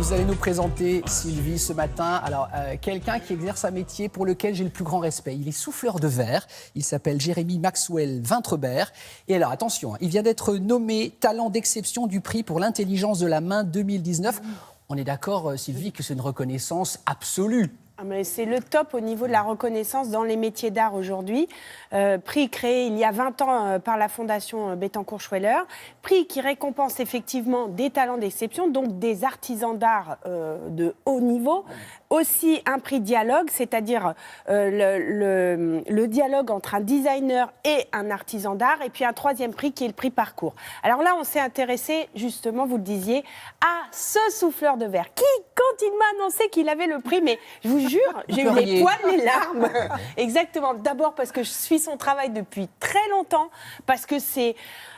Vous allez nous présenter, Sylvie, ce matin. Alors, quelqu'un qui exerce un métier pour lequel j'ai le plus grand respect. Il est souffleur de verre. Il s'appelle Jérémy Maxwell Vintrebert. Et alors, attention, il vient d'être nommé talent d'exception du prix pour l'intelligence de la main 2019. On est d'accord, Sylvie, que c'est une reconnaissance absolue. Ah mais c'est le top au niveau de la reconnaissance dans les métiers d'art aujourd'hui. Prix créé il y a 20 ans par la Fondation Bettencourt-Schweller. Prix qui récompense effectivement des talents d'exception, donc des artisans d'art de haut niveau. Aussi un prix dialogue, c'est-à-dire le dialogue entre un designer et un artisan d'art. Et puis un troisième prix qui est le prix parcours. Alors là, on s'est intéressé, justement, vous le disiez, à ce souffleur de verre qui, quand il m'a annoncé qu'il avait le prix, mais je vous jure, j'ai eu les poils, les larmes. Exactement. D'abord parce que je suis son travail depuis très longtemps, parce que c'est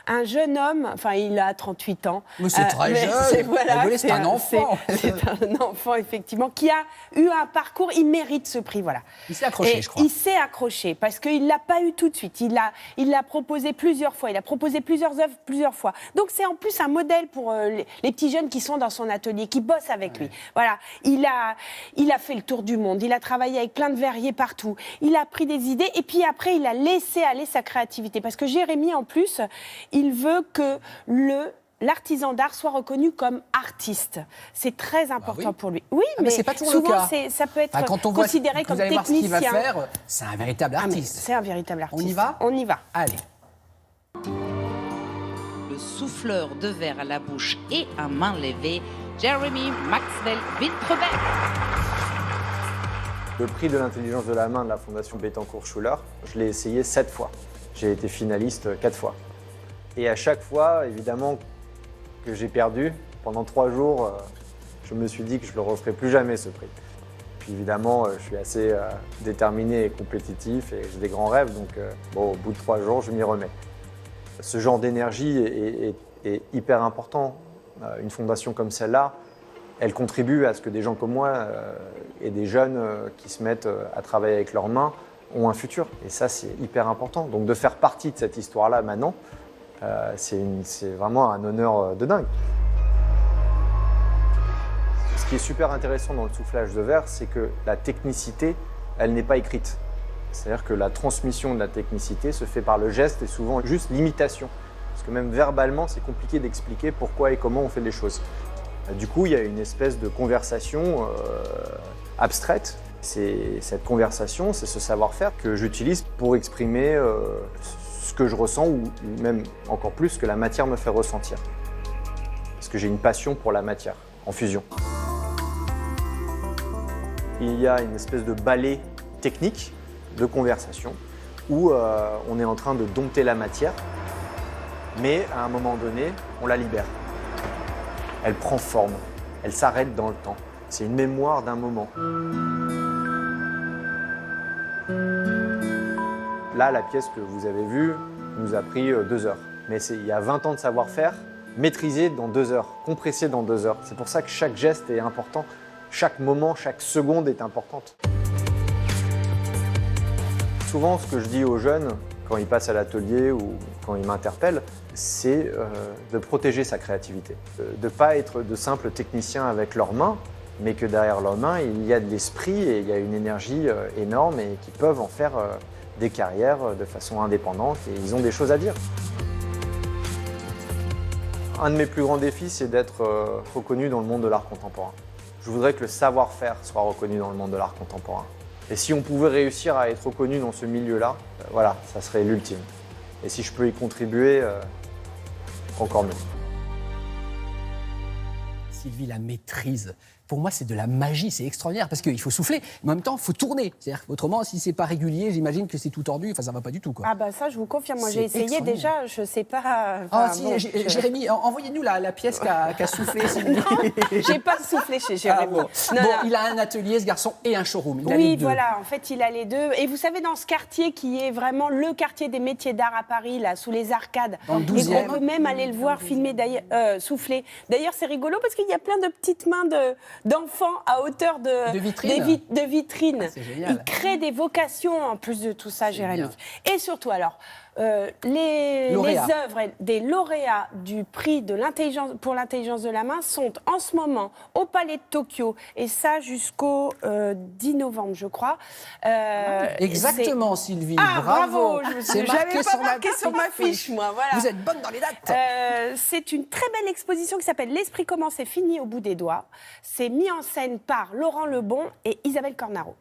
un jeune homme, enfin il a 38 ans. Mais c'est très jeune, c'est un enfant. C'est un enfant, effectivement, qui a eu un parcours, il mérite ce prix, voilà. Il s'est accroché, je crois. Il s'est accroché, parce qu'il ne l'a pas eu tout de suite. Il l'a proposé plusieurs fois, il a proposé plusieurs œuvres plusieurs fois. Donc c'est en plus un modèle pour les petits jeunes qui sont dans son atelier, qui bossent avec lui. Voilà, il a fait le tour du monde, il a travaillé avec plein de verriers partout, il a pris des idées, et puis après il a laissé aller sa créativité. Parce que Jérémy, en plus, il veut que l'artisan d'art soit reconnu comme artiste. C'est très important pour lui. Oui, mais c'est pas toujours souvent, le cas. ça peut être quand on considéré voit, comme vous allez technicien. voir ce qu'il va faire, c'est un véritable artiste. C'est un véritable artiste. On y va ? On y va. Allez. Le souffleur de verre à la bouche et à main levée, Jérémy Maxwell Vintrebert. Le prix de l'intelligence de la main de la Fondation Bettencourt-Schweller, je l'ai essayé 7 fois. J'ai été finaliste 4 fois. Et à chaque fois, évidemment, que j'ai perdu, pendant 3 jours, je me suis dit que je ne le referai plus jamais, ce prix. Puis évidemment, je suis assez déterminé et compétitif et j'ai des grands rêves, donc au bout de 3 jours, je m'y remets. Ce genre d'énergie est hyper important. Une fondation comme celle-là, elle contribue à ce que des gens comme moi et des jeunes qui se mettent à travailler avec leurs mains ont un futur. Et ça, c'est hyper important. Donc de faire partie de cette histoire-là maintenant, c'est vraiment un honneur de dingue. Ce qui est super intéressant dans le soufflage de verre, c'est que la technicité, elle n'est pas écrite. C'est-à-dire que la transmission de la technicité se fait par le geste et souvent juste l'imitation. Parce que même verbalement, c'est compliqué d'expliquer pourquoi et comment on fait les choses. Du coup, il y a une espèce de conversation abstraite. Cette conversation, c'est ce savoir-faire que j'utilise pour exprimer ce que je ressens ou même encore plus ce que la matière me fait ressentir. Parce que j'ai une passion pour la matière, en fusion. Il y a une espèce de ballet technique de conversation où on est en train de dompter la matière, mais à un moment donné, on la libère. Elle prend forme, elle s'arrête dans le temps. C'est une mémoire d'un moment. Là, la pièce que vous avez vue nous a pris 2 heures. Mais il y a 20 ans de savoir-faire, maîtrisé dans 2 heures, compressé dans 2 heures. C'est pour ça que chaque geste est important, chaque moment, chaque seconde est importante. Souvent, ce que je dis aux jeunes, quand ils passent à l'atelier ou quand ils m'interpellent, c'est de protéger sa créativité. De ne pas être de simples techniciens avec leurs mains, mais que derrière leurs mains, il y a de l'esprit et il y a une énergie énorme et qu'ils peuvent en faire des carrières de façon indépendante et ils ont des choses à dire. Un de mes plus grands défis, c'est d'être reconnu dans le monde de l'art contemporain. Je voudrais que le savoir-faire soit reconnu dans le monde de l'art contemporain. Et si on pouvait réussir à être reconnu dans ce milieu-là, voilà, ça serait l'ultime. Et si je peux y contribuer, encore mieux. Sylvie la maîtrise. Pour moi, c'est de la magie, c'est extraordinaire parce qu'il faut souffler, mais en même temps, il faut tourner. C'est-à-dire autrement, si c'est pas régulier, j'imagine que c'est tout tordu, enfin ça va pas du tout, quoi. Ah bah ça, je vous confirme. Moi, j'ai essayé déjà, je sais pas. Ah si, Jérémy, envoyez-nous la pièce qu'a soufflé Sylvie. Non, j'ai pas soufflé chez Jérémy. Ah bon. Non. Il a un atelier, ce garçon, et un showroom. Il a les Oui, deux. voilà, en fait, il a les deux. Et vous savez, dans ce quartier qui est vraiment le quartier des métiers d'art à Paris, là, sous les arcades, dans le et 12e. qu'on peut même aller le voir filmer, souffler. D'ailleurs, c'est rigolo parce qu'il y a plein de petites mains d'enfants à hauteur de vitrine. de vitrines. Ah, c'est génial. Il crée des vocations en plus de tout ça, Jérémy. Et surtout, alors, Les Lauréats. œuvres des lauréats du prix pour l'intelligence de la main sont en ce moment au Palais de Tokyo, et ça jusqu'au 10 novembre, je crois. Exactement, Sylvie. Ah, bravo. Je n'avais pas marqué sur ma fiche, moi. Voilà. Vous êtes bonne dans les dates. C'est une très belle exposition qui s'appelle L'esprit commence et finit au bout des doigts. C'est mis en scène par Laurent Lebon et Isabelle Cornaro.